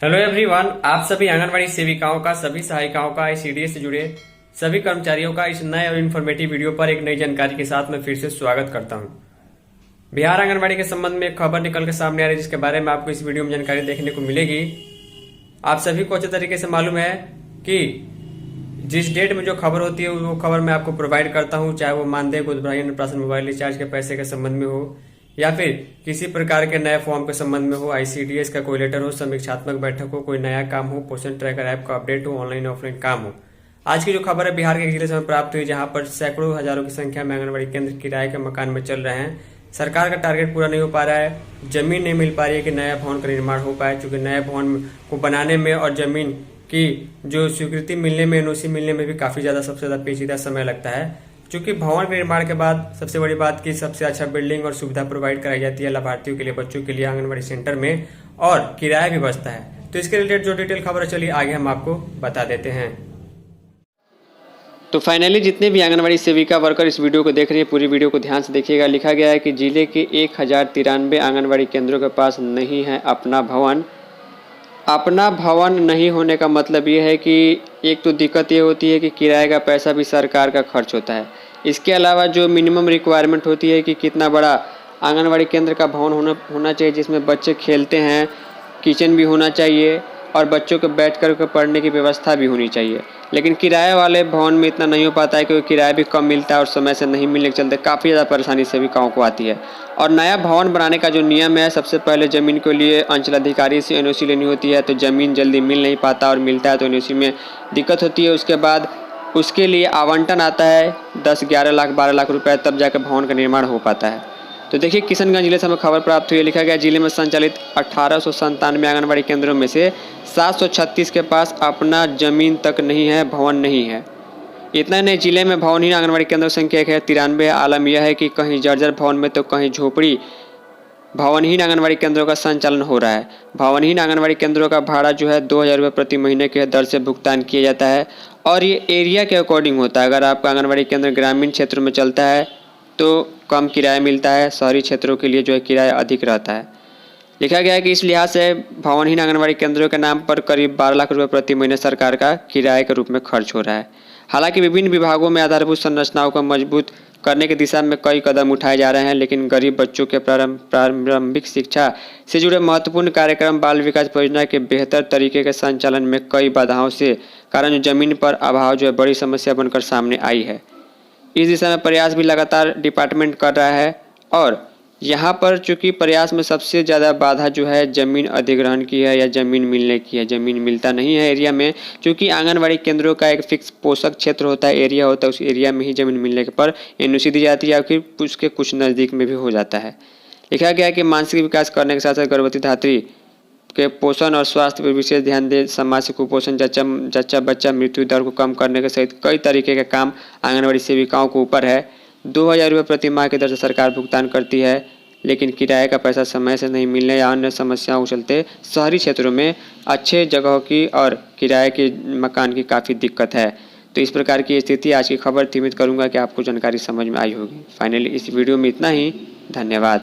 Hello everyone, आप सभी आंगनबाड़ी सेविकाओं का, सभी सहायिकाओं का, आईसीडीएस से जुड़े सभी कर्मचारियों का इस नए और इन्फॉर्मेटिव वीडियो पर एक नई जानकारी के साथ मैं फिर से स्वागत करता हूं। बिहार आंगनबाड़ी के संबंध में एक खबर निकल कर सामने आ रही है, जिसके बारे में आपको इस वीडियो में जानकारी देखने को मिलेगी। आप सभी को अच्छे तरीके से मालूम है कि जिस डेट में जो खबर होती है वो खबर मैं आपको प्रोवाइड करता हूँ, चाहे वो मानदेय, गोदभराई, अन्नप्राशन, मोबाइल रिचार्ज के पैसे के संबंध में हो या फिर किसी प्रकार के नए फॉर्म के संबंध में हो, आईसीडीएस का कोई लेटर हो, समीक्षात्मक बैठक हो, कोई नया काम हो, पोषण ट्रैकर ऐप का अपडेट हो, ऑनलाइन ऑफलाइन काम हो। आज की जो खबर है बिहार के एक जिले से हमें प्राप्त हुई, जहां पर सैकड़ों हजारों की संख्या में आंगनबाड़ी केंद्र किराए के मकान में चल रहे हैं। सरकार का टारगेट पूरा नहीं हो पा रहा है, जमीन नहीं मिल पा रही है कि नया भवन का निर्माण हो पाए, क्योंकि नए भवन को बनाने में और जमीन की जो स्वीकृति मिलने में, एनओसी मिलने में भी काफी ज्यादा सबसे ज्यादा पेचीदा समय लगता है। क्योंकि भवन के निर्माण के बाद सबसे बड़ी बात की सबसे अच्छा बिल्डिंग और सुविधा प्रोवाइड कराई जाती है लाभार्थियों के लिए, बच्चों के लिए आंगनबाड़ी सेंटर में, और किराया भी बचता है। तो इसके रिलेटेड जो डिटेल खबर चली आगे हम आपको बता देते हैं। तो फाइनली जितने भी आंगनबाड़ी सेविका वर्कर इस वीडियो को देख रही है, पूरी वीडियो को ध्यान से देखिएगा। लिखा गया है कि जिले के 1093 आंगनबाड़ी केंद्रों के पास नहीं है अपना भवन। अपना भवन नहीं होने का मतलब ये है कि एक तो दिक्कत ये होती है कि किराए का पैसा भी सरकार का खर्च होता है। इसके अलावा जो मिनिमम रिक्वायरमेंट होती है कि कितना बड़ा आंगनबाड़ी केंद्र का भवन होना चाहिए, जिसमें बच्चे खेलते हैं, किचन भी होना चाहिए और बच्चों को बैठ कर पढ़ने की व्यवस्था भी होनी चाहिए। लेकिन किराए वाले भवन में इतना नहीं हो पाता है, क्योंकि किराया भी कम मिलता है और समय से नहीं मिलने के चलते काफ़ी ज़्यादा परेशानी सेविकाओं को आती है। और नया भवन बनाने का जो नियम है, सबसे पहले ज़मीन के लिए अंचलाधिकारी से एनओसी लेनी होती है, तो ज़मीन जल्दी मिल नहीं पाता और मिलता है तो एनओसी में दिक्कत होती है। उसके बाद उसके लिए आवंटन आता है 10, 11 लाख, 12 लाख रुपए, तब जाकर भवन का निर्माण हो पाता है। तो देखिए, किशनगंज जिले से हमें खबर प्राप्त हुई है। लिखा गया जिले में संचालित 1897 आंगनबाड़ी केंद्रों में से 736 के पास अपना जमीन तक नहीं है, भवन नहीं है। इतना नहीं, जिले में भवनहीन आंगनबाड़ी केंद्र संख्या है 93। आलम यह है कि कहीं जर्जर भवन में तो कहीं झोपड़ी भवनहीन आंगनबाड़ी केंद्रों का संचालन हो रहा है। भवनहीन आंगनबाड़ी केंद्रों का भाड़ा जो है 2000 रुपये प्रति महीने के दर से भुगतान किया जाता है और ये एरिया के अकॉर्डिंग होता है। अगर आपका आंगनबाड़ी केंद्र ग्रामीण क्षेत्र में चलता है तो कम किराया मिलता है, शहरी क्षेत्रों के लिए जो है किराया अधिक रहता है। लिखा गया है कि इस लिहाज से भवनहीन आंगनबाड़ी केंद्रों के नाम पर करीब 12 लाख रुपये प्रति महीने सरकार का किराए के रूप में खर्च हो रहा है। हालांकि विभिन्न विभागों में आधारभूत संरचनाओं को मजबूत करने की दिशा में कई कदम उठाए जा रहे हैं, लेकिन गरीब बच्चों के प्रारंभिक शिक्षा से जुड़े महत्वपूर्ण कार्यक्रम बाल विकास परियोजना के बेहतर तरीके के संचालन में कई बाधाओं से कारण जमीन पर अभाव जो है बड़ी समस्या बनकर सामने आई है। इस दिशा में प्रयास भी लगातार डिपार्टमेंट कर रहा है और यहाँ पर चूँकि प्रयास में सबसे ज़्यादा बाधा जो है ज़मीन अधिग्रहण की है या ज़मीन मिलने की है। ज़मीन मिलता नहीं है एरिया में, क्योंकि आंगनबाड़ी केंद्रों का एक फिक्स पोषक क्षेत्र होता है, एरिया होता है, उस एरिया में ही ज़मीन मिलने के पर एनओसी दी जाती है या फिर उसके कुछ नज़दीक में भी हो जाता है। लिखा गया है कि मानसिक विकास करने के साथ साथ गर्भवती धात्री के पोषण और स्वास्थ्य पर विशेष ध्यान दे, समाज से कुपोषण, जच्चा बच्चा मृत्यु दर को कम करने के सहित कई तरीके के काम आंगनबाड़ी सेविकाओं को ऊपर है। 2000 रुपये प्रति माह की दर से सरकार भुगतान करती है, लेकिन किराए का पैसा समय से नहीं मिलने या अन्य समस्याओं के चलते शहरी क्षेत्रों में अच्छे जगहों की और किराए के मकान की काफ़ी दिक्कत है। तो इस प्रकार की स्थिति आज की खबर थी। उम्मीद करूंगा कि आपको जानकारी समझ में आई होगी। फाइनली इस वीडियो में इतना ही। धन्यवाद।